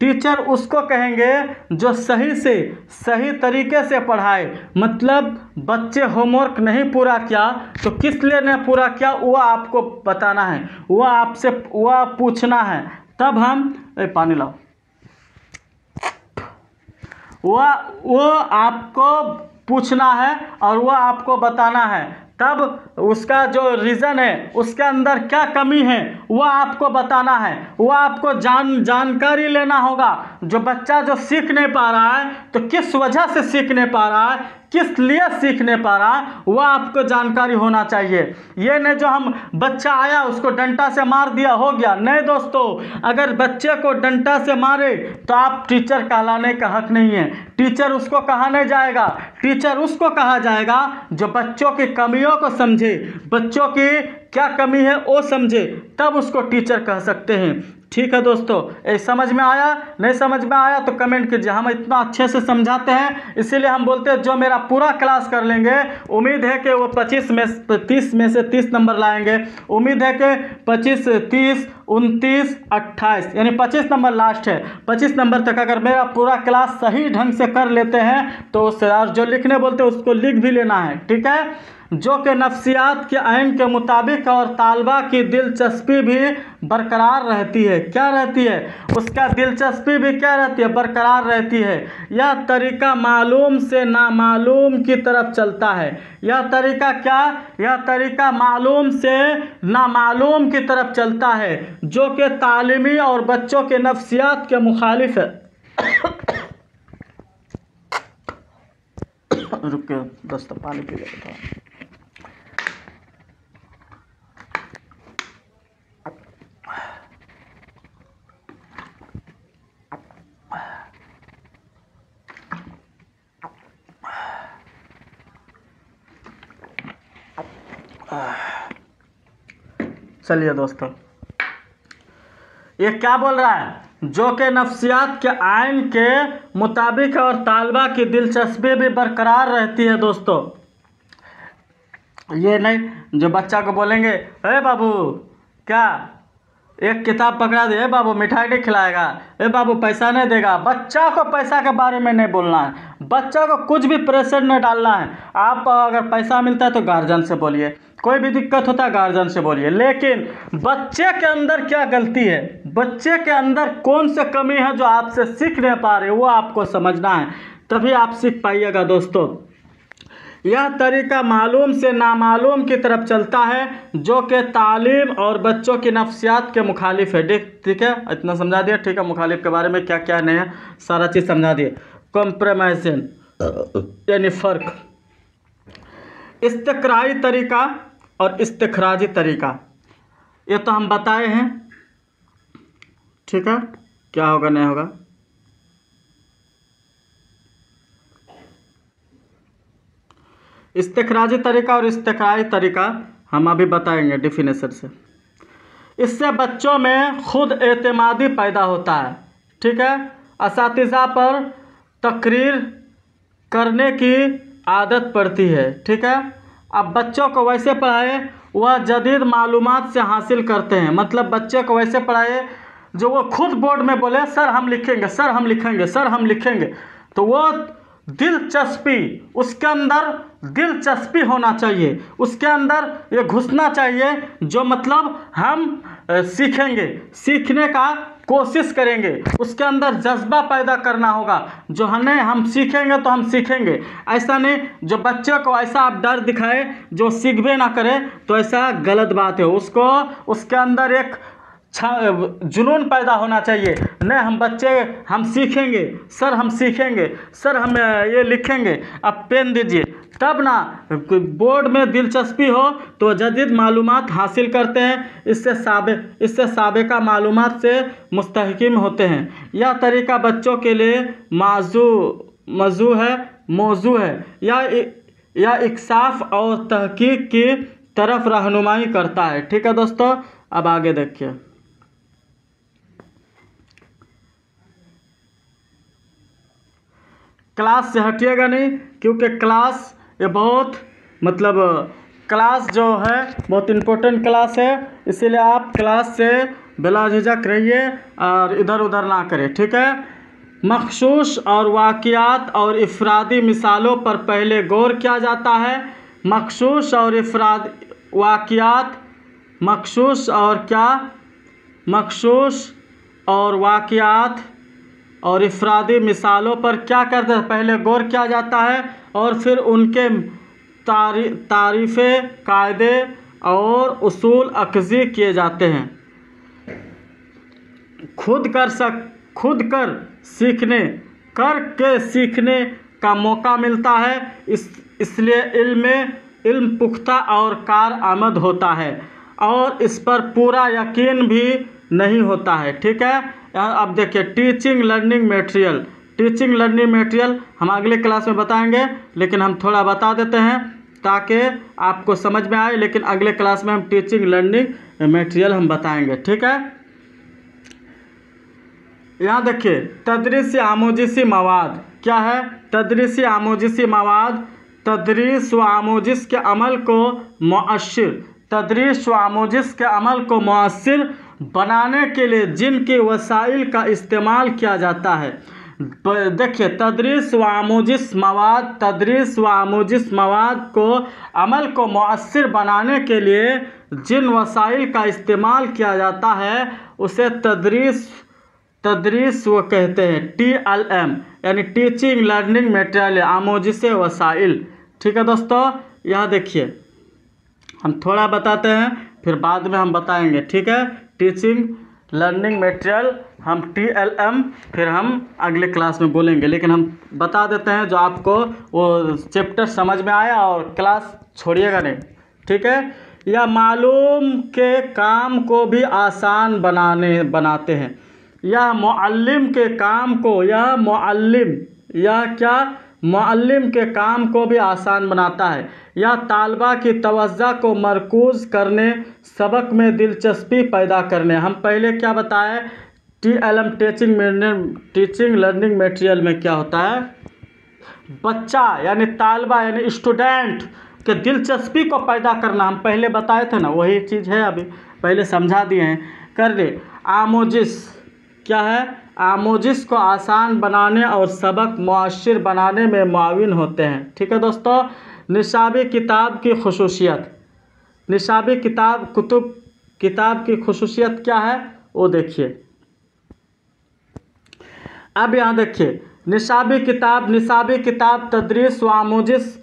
टीचर उसको कहेंगे जो सही तरीके से पढ़ाए। मतलब बच्चे होमवर्क नहीं पूरा किया तो किस लिए नहीं पूरा किया वो आपको बताना है, वो पूछना है। तब हम पानी लाओ, वो आपको पूछना है और वो आपको बताना है। तब उसका जो रीज़न है उसके अंदर क्या कमी है वो आपको बताना है, वो आपको जानकारी लेना होगा। जो बच्चा जो सीख नहीं पा रहा है तो किस वजह से सीख नहीं पा रहा है, किस लिए सीख नहीं पा रहा है, वो आपको जानकारी होना चाहिए। ये नहीं जो हम बच्चा आया उसको डंडा से मार दिया हो गया, नहीं दोस्तों। अगर बच्चे को डंडा से मारे तो आप टीचर कहलाने का हक नहीं है। टीचर उसको कहा नहीं जाएगा, टीचर उसको कहा जाएगा जो बच्चों की कमियों को समझे, बच्चों की क्या कमी है वो समझे, तब उसको टीचर कह सकते हैं। ठीक है दोस्तों, ये समझ में आया? नहीं समझ में आया तो कमेंट कीजिए। हम इतना अच्छे से समझाते हैं इसीलिए हम बोलते हैं जो मेरा पूरा क्लास कर लेंगे, उम्मीद है कि वो 30 में से 30 नंबर लाएंगे। उम्मीद है कि 25, 30, 29, 28 यानी 25 नंबर लास्ट है। 25 नंबर तक अगर मेरा पूरा क्लास सही ढंग से कर लेते हैं तो उससे, और जो लिखने बोलते हैं उसको लिख भी लेना है। ठीक है, जो कि नफ्सियात के आइन के मुताबिक और तालबा की दिलचस्पी भी बरकरार रहती है। क्या रहती है? उसका दिलचस्पी भी क्या रहती है? बरकरार रहती है। यह तरीका मालूम से नामालूम की तरफ चलता है। यह तरीका क्या? यह तरीका मालूम से नामालूम की तरफ चलता है, जो कि तालीमी और बच्चों के नफ्सियात के मुखालिफ है। रुक के दोस्तों पानी पी लेता हूँ। चलिए दोस्तों, ये क्या बोल रहा है? जो कि नफ्सियात के आइन के मुताबिक और तालबा की दिलचस्पी भी बरकरार रहती है। दोस्तों ये नहीं जो बच्चा को बोलेंगे अरे बाबू क्या एक किताब पकड़ा दे, बाबू मिठाई नहीं खिलाएगा, बाबू पैसा नहीं देगा। बच्चा को पैसा के बारे में नहीं बोलना है, बच्चा को कुछ भी प्रेशर नहीं डालना है। आप अगर पैसा मिलता है तो गार्जियन से बोलिए, कोई भी दिक्कत होता है गार्जियन से बोलिए। लेकिन बच्चे के अंदर क्या गलती है, बच्चे के अंदर कौन सी कमी है जो आपसे सीख नहीं पा रहे, वो आपको समझना है, तभी आप सीख पाइएगा। दोस्तों यह तरीका मालूम से नामालूम की तरफ चलता है, जो कि तालीम और बच्चों की नफ्सियात के मुखालिफ है। ठीक है, इतना समझा दिया। ठीक है, मुखालिफ के बारे में क्या क्या नहीं है सारा चीज़ समझा दिए। कॉम्प्रोमाइज़न यानी फ़र्क, इस्तिक़राई तरीका और इस्तिखराजी तरीका, ये तो हम बताए हैं। ठीक है, क्या होगा नहीं होगा। इस्तिखराजी तरीका और इस्तिक़राई तरीका हम अभी बताएंगे डिफिनेशन से। इससे बच्चों में खुद एतमादी पैदा होता है। ठीक है, असातिज़ा पर तकरीर करने की आदत पड़ती है। ठीक है, अब बच्चों को वैसे पढ़ाए वह जदीद मालूमात से हासिल करते हैं। मतलब बच्चे को वैसे पढ़ाए जो वो खुद बोर्ड में बोले सर हम लिखेंगे, सर हम लिखेंगे, सर हम लिखेंगे, तो वो दिलचस्पी, उसके अंदर दिलचस्पी होना चाहिए, उसके अंदर ये घुसना चाहिए जो मतलब हम सीखेंगे, सीखने का कोशिश करेंगे, उसके अंदर जज्बा पैदा करना होगा जो हमें हम सीखेंगे तो हम सीखेंगे। ऐसा नहीं जो बच्चे को ऐसा आप डर दिखाए जो सीखबे ना करे, तो ऐसा गलत बात है। उसको उसके अंदर एक जुनून पैदा होना चाहिए। नहीं हम बच्चे हम सीखेंगे सर, हम सीखेंगे सर, हम ये लिखेंगे, अब पेन दीजिए, तब ना बोर्ड में दिलचस्पी हो तो जदीद मालूमात हासिल करते हैं, इससे साबिका मालूमात से मुस्तहकिम होते हैं। यह तरीका बच्चों के लिए मौजू है या इक्साफ और तहकीक की तरफ रहनुमाई करता है। ठीक है दोस्तों, अब आगे देखिए। क्लास से हटिएगा नहीं, क्योंकि क्लास ये बहुत क्लास जो है बहुत इम्पोर्टेंट क्लास है, इसीलिए आप क्लास से बिला झिझक रहिए और इधर उधर ना करें। ठीक है, मखसूस और वाक़ियात और इफ़रादी मिसालों पर पहले गौर किया जाता है। मखसूस और वाक़ियात और इफ़रादी मिसालों पर क्या करते हैं, पहले गौर किया जाता है और फिर उनके तारीफ़े, कायदे और उसूल अखज़ी किए जाते हैं। खुद कर सीखने का मौका मिलता है, इसलिए इल्म पुख्ता और कारआमद होता है और इस पर पूरा यकीन भी नहीं होता है। ठीक है, अब देखिए टीचिंग लर्निंग मटेरियल हम अगले क्लास में बताएंगे, लेकिन हम थोड़ा बता देते हैं ताकि आपको समझ में आए, लेकिन अगले क्लास में हम टीचिंग लर्निंग मटेरियल हम बताएंगे। ठीक है, यहाँ देखिए तदरीसी आमोजिसी मवाद क्या है। तदरीसी आमोजिसी मवाद तदरीस व आमोजिस के अमल को मुअस्सिर बनाने के लिए जिनके वसाइल का इस्तेमाल किया जाता है। देखिए तदरीस व आमोजिस मवाद को अमल को मुअस्सिर बनाने के लिए जिन वसाइल का इस्तेमाल किया जाता है उसे तदरीस वो कहते हैं। TLM यानी टीचिंग लर्निंग मटेरियल, आमोजिस वसाइल। ठीक है दोस्तों, यह देखिए हम थोड़ा बताते हैं फिर बाद में हम बताएंगे। ठीक है, टीचिंग लर्निंग मटेरियल हम TLM फिर हम अगले क्लास में बोलेंगे, लेकिन हम बता देते हैं जो आपको वो चैप्टर समझ में आया और क्लास छोड़िएगा नहीं। ठीक है, यह मालूम के काम को भी आसान बनाते हैं। यह मुअल्लिम के काम को भी आसान बनाता है। यह तालबा की तवज्जो को मरकूज़ करने, सबक में दिलचस्पी पैदा करने। हम पहले क्या बताए, TLM टीचिंग लर्निंग मटेरियल में क्या होता है, बच्चा यानी तालबा यानी स्टूडेंट के दिलचस्पी को पैदा करना। हम पहले बताए थे ना, वही चीज़ है, अभी पहले समझा दिए हैं, कर ले। आमोजिस क्या है, आमोजिस को आसान बनाने और सबक मुअस्सिर बनाने में मुआविन होते हैं। ठीक है दोस्तों, निसाबी किताब की खुसूसियत क्या है वो देखिए। अब यहाँ देखिए निसाबी किताब तदरीस व आमोजिस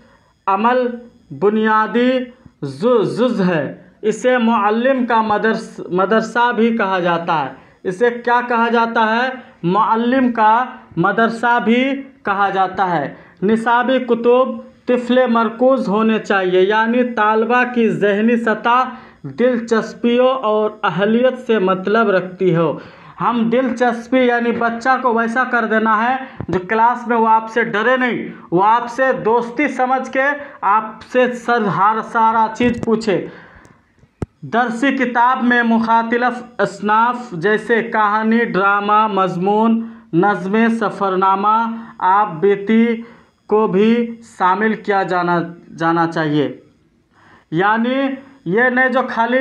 अमल बुनियादी जुज़ है। इसे मुअल्लिम का मदरसा भी कहा जाता है। इसे क्या कहा जाता है, मुअल्लिम का मदरसा भी कहा जाता है। निसाबी कुतुब तिफ़्ल मरकूज़ होने चाहिए, यानी तालबा की ज़हनी सतह दिलचस्पियों और अहलियत से मतलब रखती हो। हम दिलचस्पी यानी बच्चा को वैसा कर देना है जो क्लास में वो आपसे डरे नहीं, वो आपसे दोस्ती समझ के आपसे सारा चीज़ पूछे। दरसी किताब में मुख्तलिफ असनाफ जैसे कहानी, ड्रामा, मजमून, नज़्में, सफ़रनामा, आप बीती को भी शामिल किया जाना चाहिए। यानी ये नहीं जो खाली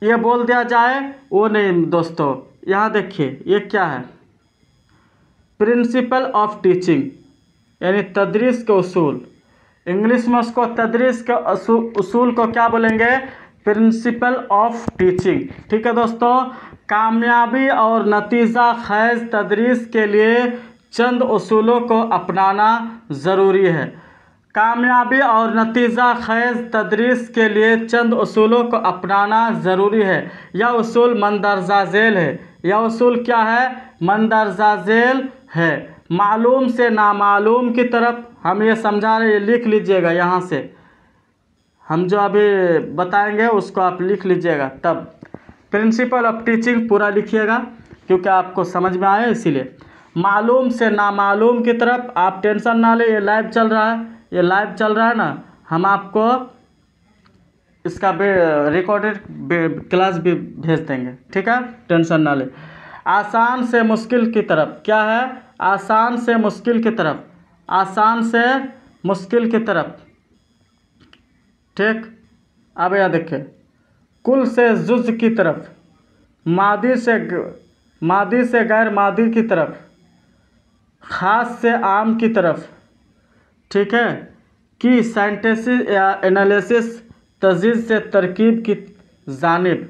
ये बोल दिया जाए वो नहीं दोस्तों। यहाँ देखिए ये क्या है, प्रिंसिपल ऑफ टीचिंग यानी तदरीस के उसूल। इंग्लिश में उसको तदरीस के उसूल को क्या बोलेंगे, प्रिंसिपल ऑफ टीचिंग। ठीक है दोस्तों, कामयाबी और नतीजा खैज़ तदरीस के लिए चंद उसूलों को अपनाना ज़रूरी है। कामयाबी और नतीजा खैज तदरीस के लिए चंद उसूलों को अपनाना ज़रूरी है। यह उसूल मंदरजा झेल है। यह उसूल क्या है? मंदरजा झेल है। मालूम से नामालूम की तरफ हम ये समझा रहे हैं, लिख लीजिएगा यहाँ से। हम जो अभी बताएंगे उसको आप लिख लीजिएगा। तब प्रिंसिपल ऑफ टीचिंग पूरा लिखिएगा क्योंकि आपको समझ में आए इसीलिए। मालूम से नामालूम की तरफ आप टेंशन ना ले, ये लाइव चल रहा है, ये लाइव चल रहा है ना, हम आपको इसका रिकॉर्डेड क्लास भी भेज देंगे, ठीक है, टेंशन ना ले। आसान से मुश्किल की तरफ क्या है? आसान से मुश्किल की तरफ, आसान से मुश्किल की तरफ, ठीक। अब यह देखिए, कुल से जुज़ की तरफ, मादी से गैर मादी की तरफ, ख़ास से आम की तरफ, ठीक है, कि सिंथेसिस या एनालिसिस, तज़ीज़ से तरकीब की जानिब,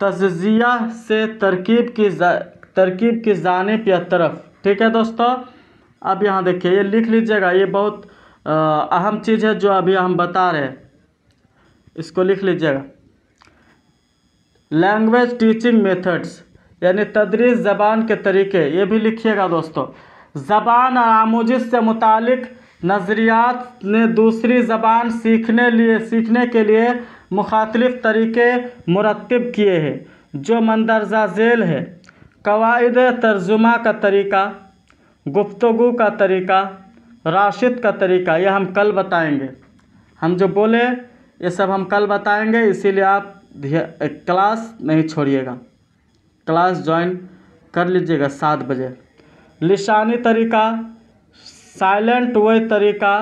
तज़िया से तरकीब की जानिब या तरफ, ठीक है दोस्तों। अब यहाँ देखिए, ये लिख लीजिएगा, ये बहुत अहम चीज़ है जो अभी हम बता रहे हैं, इसको लिख लीजिएगा। लैंग्वेज टीचिंग मेथड्स यानी तदरीस ज़बान के तरीके, ये भी लिखिएगा दोस्तों। ज़बान और आमूजिश से मुतालिक नज़रियात ने दूसरी ज़बान सीखने के लिए मुख्तलिफ तरीके मुरत्तिब किए हैं जो मंदरजा झेल है। कवाइद तर्जुमा का तरीका, गुफ्तगू का तरीका, राशिद का तरीका, यह हम कल बताएंगे। हम जो बोले ये सब हम कल बताएंगे, इसीलिए आप क्लास नहीं छोड़िएगा, क्लास ज्वाइन कर लीजिएगा 7 बजे। लिसानी तरीका, साइलेंट वे तरीका,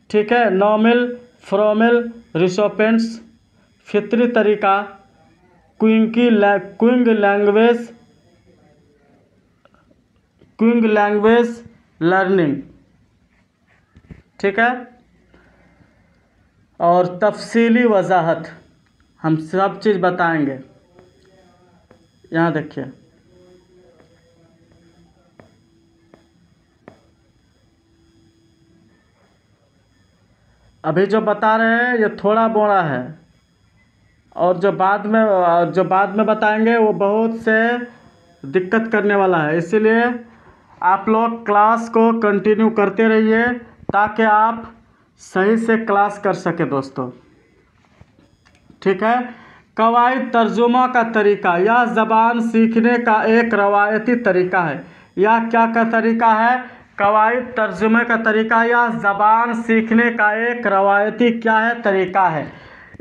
ठीक है, नॉमिल फ्रोमिल रिसोपेंट्स, फितरी तरीका, क्विंग लैंग्वेज लर्निंग, ठीक है, और तफसीली वजाहत, हम सब चीज़ बताएंगे। यहाँ देखिए, अभी जो बता रहे हैं ये थोड़ा बोड़ा है, और जो बाद में बताएंगे वो बहुत से दिक्कत करने वाला है। इसीलिए आप लोग क्लास को कंटिन्यू करते रहिए ताकि आप सही से क्लास कर सके दोस्तों, ठीक है। कवायद तर्जुमा का तरीका, यह ज़बान सीखने का एक रवायती तरीका है। यह क्या का तरीका है? कवायद तर्जुमे का तरीका, यह ज़बान सीखने का एक रवायती क्या है? तरीका है।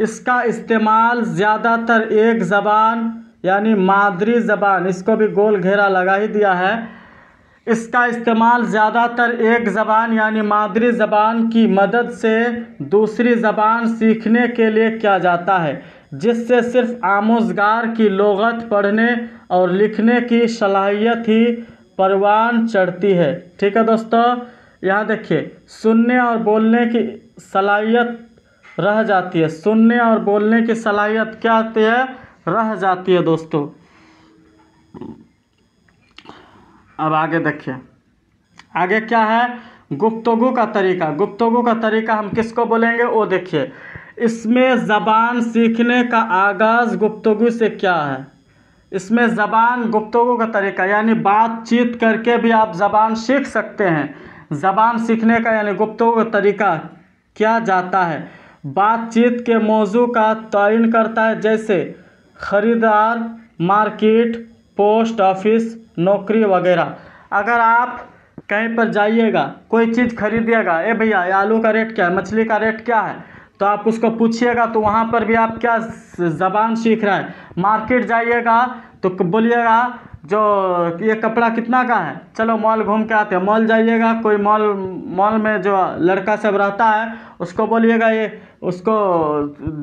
इसका इस्तेमाल ज़्यादातर एक ज़बान यानी मादरी ज़बान, इसको भी गोल घेरा लगा ही दिया है, इसका इस्तेमाल ज़्यादातर एक ज़बान यानी मादरी ज़बान की मदद से दूसरी ज़बान सीखने के लिए किया जाता है, जिससे सिर्फ आमोज़गार की लुग़त पढ़ने और लिखने की सलाहियत ही परवान चढ़ती है, ठीक है दोस्तों। यहाँ देखिए, सुनने और बोलने की सलाहियत रह जाती है, सुनने और बोलने की सलाहियत क्या आती है? रह जाती है दोस्तों। अब आगे देखिए, आगे क्या है? गुफ्तगू का तरीका। गुफ्तगू का तरीका हम किसको बोलेंगे वो देखिए। इसमें ज़बान सीखने का आगाज़ गुफ्तगू से क्या है? इसमें ज़बान गुफ्तगू का तरीका यानी बातचीत करके भी आप ज़बान सीख सकते हैं। ज़बान सीखने का यानी गुफ्तगू का तरीका क्या जाता है? बातचीत के मौजू का तयन करता है, जैसे ख़रीदार, मार्केट, पोस्ट ऑफिस, नौकरी वगैरह। अगर आप कहीं पर जाइएगा, कोई चीज़ खरीदिएगा, ए भैया ये आलू का रेट क्या है, मछली का रेट क्या है, तो आप उसको पूछिएगा, तो वहाँ पर भी आप क्या ज़बान सीख रहे हैं। मार्केट जाइएगा तो बोलिएगा जो ये कपड़ा कितना का है, चलो मॉल घूम के आते हैं। मॉल जाइएगा, कोई मॉल में जो लड़का सब रहता है उसको बोलिएगा, ये उसको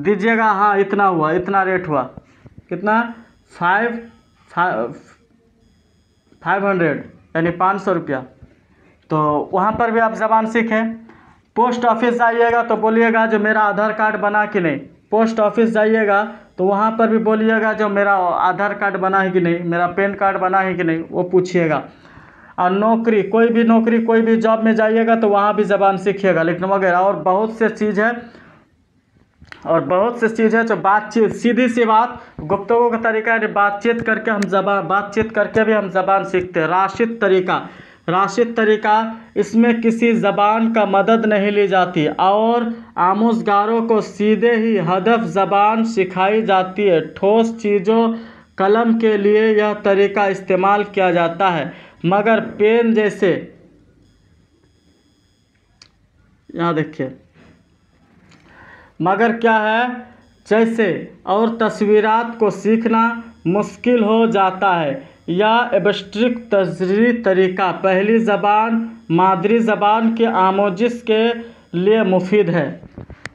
दीजिएगा, हाँ इतना हुआ, इतना रेट हुआ, कितना 500 यानी 500 रुपया। तो वहाँ पर भी आप ज़बान सीखें। पोस्ट ऑफिस जाइएगा तो बोलिएगा जो मेरा आधार कार्ड बना कि नहीं। पोस्ट ऑफिस जाइएगा तो वहाँ पर भी बोलिएगा जो मेरा आधार कार्ड बना है कि नहीं, मेरा पैन कार्ड बना है कि नहीं, वो पूछिएगा। और नौकरी, कोई भी नौकरी, कोई भी जॉब में जाइएगा तो वहाँ भी ज़बान सीखिएगा, लिखना वगैरह। और बहुत से चीज़ है जो बातचीत, सीधी सी बात, गुफ्तगू का तरीका है, बातचीत करके भी हम ज़बान सीखते हैं। राशिद तरीका, इसमें किसी ज़बान का मदद नहीं ली जाती और आमोज़गारों को सीधे ही हदफ ज़बान सिखाई जाती है। ठोस चीज़ों कलम के लिए यह तरीका इस्तेमाल किया जाता है, मगर पेन जैसे, यहाँ देखिए, मगर क्या है, जैसे और तस्वीरात को सीखना मुश्किल हो जाता है। यह एब्स्ट्रैक्ट तजरी तरीका पहली ज़बान मादरी ज़बान के आमोजिश के लिए मुफीद है।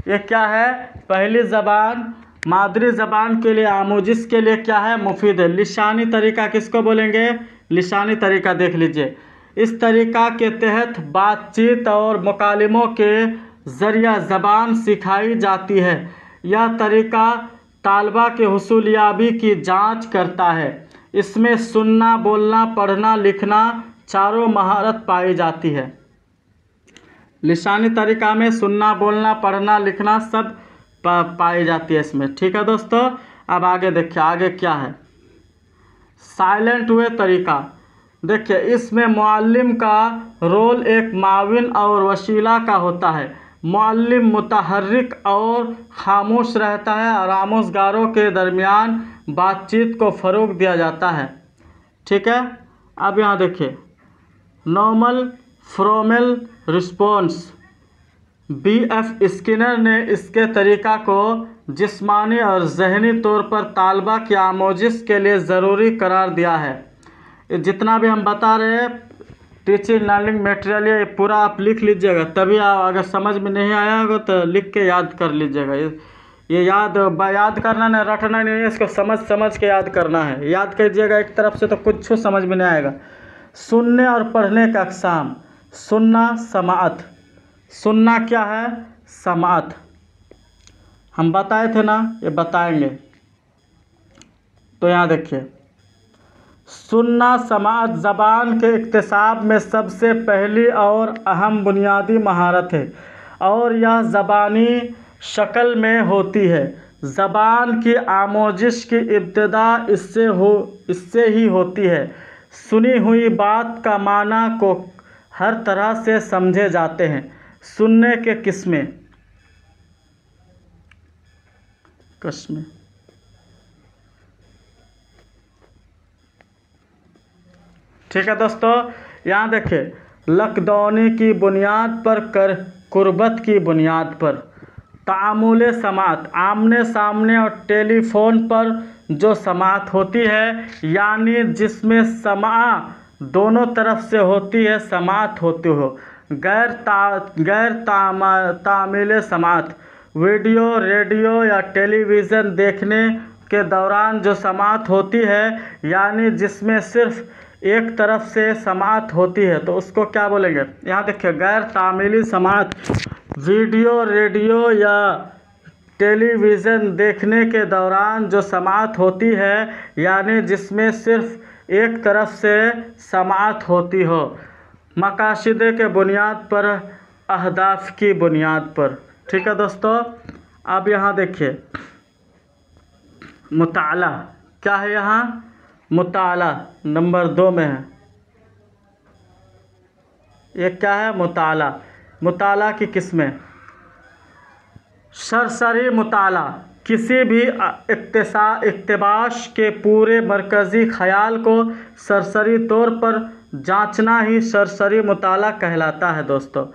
ये क्या है, पहली ज़बान मादरी ज़बान के लिए आमोजिश के लिए क्या है, मुफीद है। लिसानी तरीका किसको बोलेंगे, लिसानी तरीका देख लीजिए। इस तरीका के तहत बातचीत और मुकालिमों के ज़रिया ज़बान सिखाई जाती है। यह तरीका तालबा के हुसूलियाबी की जांच करता है। इसमें सुनना, बोलना, पढ़ना, लिखना चारों महारत पाई जाती है। लिसानी तरीका में सुनना, बोलना, पढ़ना, लिखना सब पाई जाती है इसमें। ठीक है दोस्तों, अब आगे देखिए, आगे क्या है, साइलेंट वे तरीका। देखिए, इसमें मुअल्लिम का रोल एक माविन और वसीला का होता है। मुअल्लिम मुतहर्रिक और खामोश रहता है और आमोज़गारों के दरमियान बातचीत को फ़रोग़ दिया जाता है। ठीक है, अब यहाँ देखिए, normal formal response, B.F. Skinner ने इसके तरीक़ा को जिस्मानी और ज़हनी तौर पर तालबा की आमोजिश के लिए ज़रूरी करार दिया है। जितना भी हम बता रहे हैं टीचिंग लर्निंग मटेरियल, ये पूरा आप लिख लीजिएगा, तभी आप, अगर समझ में नहीं आया होगा तो लिख के याद कर लीजिएगा। ये याद करना नहीं, रटना नहीं है, इसको समझ के याद करना है। याद कीजिएगा एक तरफ से तो कुछ समझ में नहीं आएगा। सुनने और पढ़ने का अक़साम, सुनना, समाअत। सुनना क्या है, समाअत हम बताए थे ना, ये बताएंगे। तो यहाँ देखिए, सुनना समाअत ज़बान के इक्तिसाब में सबसे पहली और अहम बुनियादी महारत है और यह ज़बानी शक्ल में होती है। ज़बान की आमोजिश की इब्तिदा इससे ही होती है। सुनी हुई बात का माना को हर तरह से समझे जाते हैं। सुनने के किस्में, ठीक है दोस्तों, यहाँ देखिए, लकदौनी की बुनियाद पर कुर्बत की बुनियाद पर, तामुल समात, आमने सामने और टेलीफोन पर जो समात होती है, यानी जिसमें समा दोनों तरफ से होती है, समात होती हो। गैर तामिल समात, वीडियो, रेडियो या टेलीविज़न देखने के दौरान जो समात होती है, यानी जिसमें सिर्फ एक तरफ से समात होती है, तो उसको क्या बोलेंगे। यहाँ देखिए, गैर तामिली समात, वीडियो, रेडियो या टेलीविज़न देखने के दौरान जो समात होती है, यानी जिसमें सिर्फ एक तरफ से समात होती हो। मकासदे के बुनियाद पर, अहदाफ की बुनियाद पर। ठीक है दोस्तों, अब यहाँ देखिए, मुताला क्या है, यहाँ मुताला नंबर 2 में है। ये क्या है, मुताला। मुताला की किस्में, सरसरी मुताला, किसी भी इक़्तिबास के पूरे मरकज़ी ख़याल को सरसरी तौर पर जांचना ही सरसरी मुताला कहलाता है दोस्तों,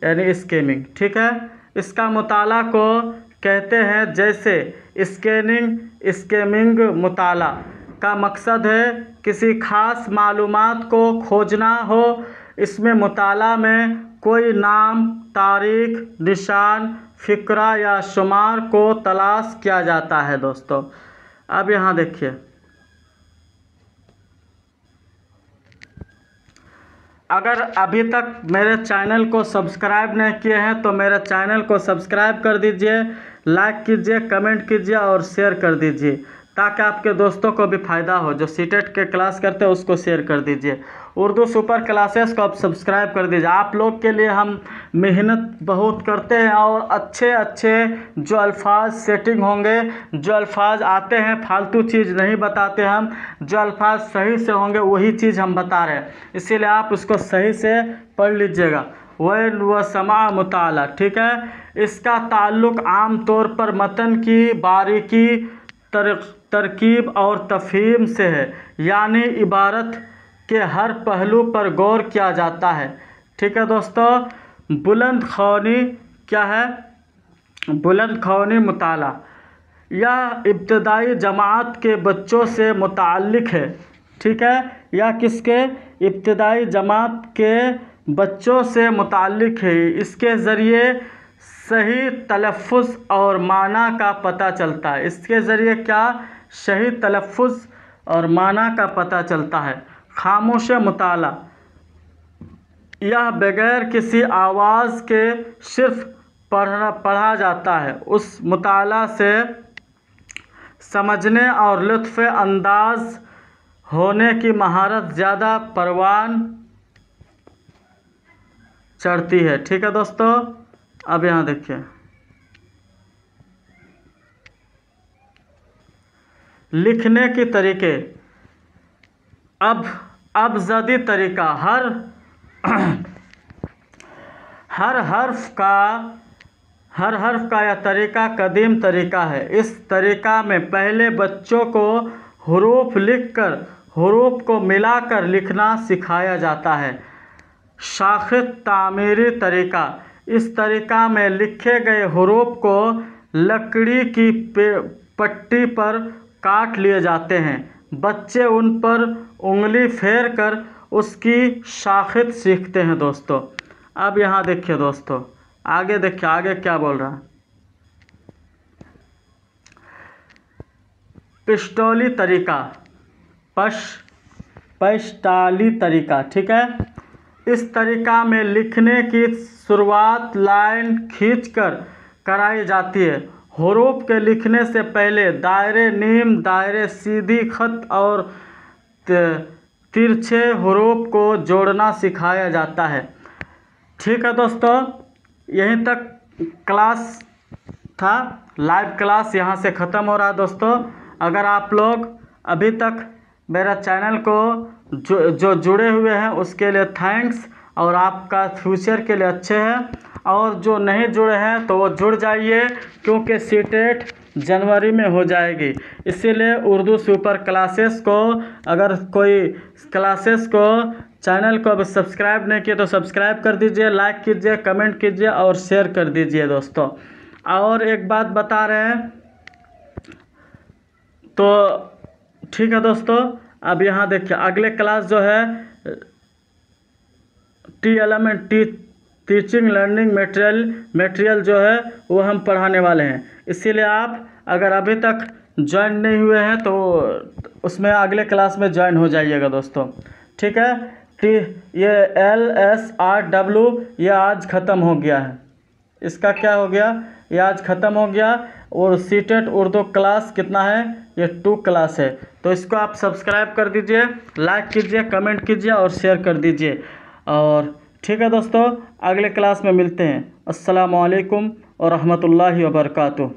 यानी स्कैमिंग। ठीक है, इसका मुताला को कहते हैं, जैसे स्कैमिंग मुताला का मकसद है किसी ख़ास मालूमात को खोजना हो। इसमें मुताला में कोई नाम, तारीख़, निशान, फ़िक्रा या शुमार को तलाश किया जाता है दोस्तों। अब यहाँ देखिए, अगर अभी तक मेरे चैनल को सब्सक्राइब नहीं किए हैं तो मेरे चैनल को सब्सक्राइब कर दीजिए, लाइक कीजिए, कमेंट कीजिए और शेयर कर दीजिए, ताकि आपके दोस्तों को भी फ़ायदा हो। जो सीटेट के क्लास करते हैं उसको शेयर कर दीजिए। उर्दू सुपर क्लासेस को आप सब्सक्राइब कर दीजिए। आप लोग के लिए हम मेहनत बहुत करते हैं और अच्छे अच्छे जो अल्फाज सेटिंग होंगे, जो अल्फाज आते हैं, फालतू चीज़ नहीं बताते हम, जो अल्फाज सही से होंगे वही चीज़ हम बता रहे हैं, इसीलिए आप उसको सही से पढ़ लीजिएगा। व समा मुताला, ठीक है। इसका ताल्लुक़ आम तौर पर मतन की बारीकी, तरकीब और तफहीम से है, यानी इबारत के हर पहलू पर गौर किया जाता है, ठीक है दोस्तों। बुलंद ख़वानी क्या है? बुलंद ख़वानी मुताला यह इब्तदाई जमात के बच्चों से मुताल्लिक़ है, ठीक है। यह किसके? इब्तदाई जमात के बच्चों से मुताल्लिक़ है। इसके ज़रिए सही तलफ़्फ़ुज़ और माना का पता चलता है। इसके ज़रिए क्या? सही तलफ़्फ़ुज़ और माना का पता चलता है। खामोश मुताला यह बग़ैर किसी आवाज़ के सिर्फ़ पढ़ा जाता है। उस मुताला से समझने और लुत्फ़ अंदाज़ होने की महारत ज़्यादा परवान चढ़ती है, ठीक है दोस्तों। अब यहाँ देखिए, लिखने के तरीके। अब जदी तरीका, हर हर्फ का यह तरीका कदीम तरीका है। इस तरीका में पहले बच्चों को हुरूफ लिखकर हुरूफ को मिलाकर लिखना सिखाया जाता है। शाखित तामीरी तरीका, इस तरीका में लिखे गए हुरूफ को लकड़ी की पट्टी पर काट लिए जाते हैं। बच्चे उन पर उंगली फेर कर उसकी शाखित सीखते हैं दोस्तों। अब यहाँ देखिए दोस्तों, आगे देखिए, आगे क्या बोल रहा है। पिस्टोली तरीका, पश्ताली तरीका, ठीक है। इस तरीका में लिखने की शुरुआत लाइन खींचकर कराई जाती है। हुरूफ के लिखने से पहले दायरे, नीम दायरे, सीधी खत और तिरछे हुरूफ को जोड़ना सिखाया जाता है, ठीक है दोस्तों। यहीं तक क्लास था, लाइव क्लास यहाँ से ख़त्म हो रहा है दोस्तों। अगर आप लोग अभी तक मेरा चैनल को जो जुड़े हुए हैं उसके लिए थैंक्स, और आपका फ्यूचर के लिए अच्छे हैं। और जो नहीं जुड़े हैं तो वो जुड़ जाइए, क्योंकि सीटेट जनवरी में हो जाएगी। इसीलिए उर्दू सुपर क्लासेस को, अगर कोई क्लासेस को चैनल को अब सब्सक्राइब नहीं किए तो सब्सक्राइब कर दीजिए, लाइक कीजिए, कमेंट कीजिए और शेयर कर दीजिए दोस्तों। और एक बात बता रहे हैं तो ठीक है दोस्तों। अब यहाँ देखिए, अगले क्लास जो है टीचिंग लर्निंग मटेरियल जो है वो हम पढ़ाने वाले हैं। इसीलिए आप अगर अभी तक ज्वाइन नहीं हुए हैं तो उसमें अगले क्लास में ज्वाइन हो जाइएगा दोस्तों, ठीक है। ये LSRW ये आज ख़त्म हो गया है। इसका क्या हो गया? ये आज ख़त्म हो गया। और सीटेट उर्दू क्लास कितना है? ये 2 क्लास है। तो इसको आप सब्सक्राइब कर दीजिए, लाइक कीजिए, कमेंट कीजिए और शेयर कर दीजिए। और ठीक है दोस्तों, अगले क्लास में मिलते हैं। अस्सलामु अलैकुम व रहमतुल्लाहि व बरकातुहू।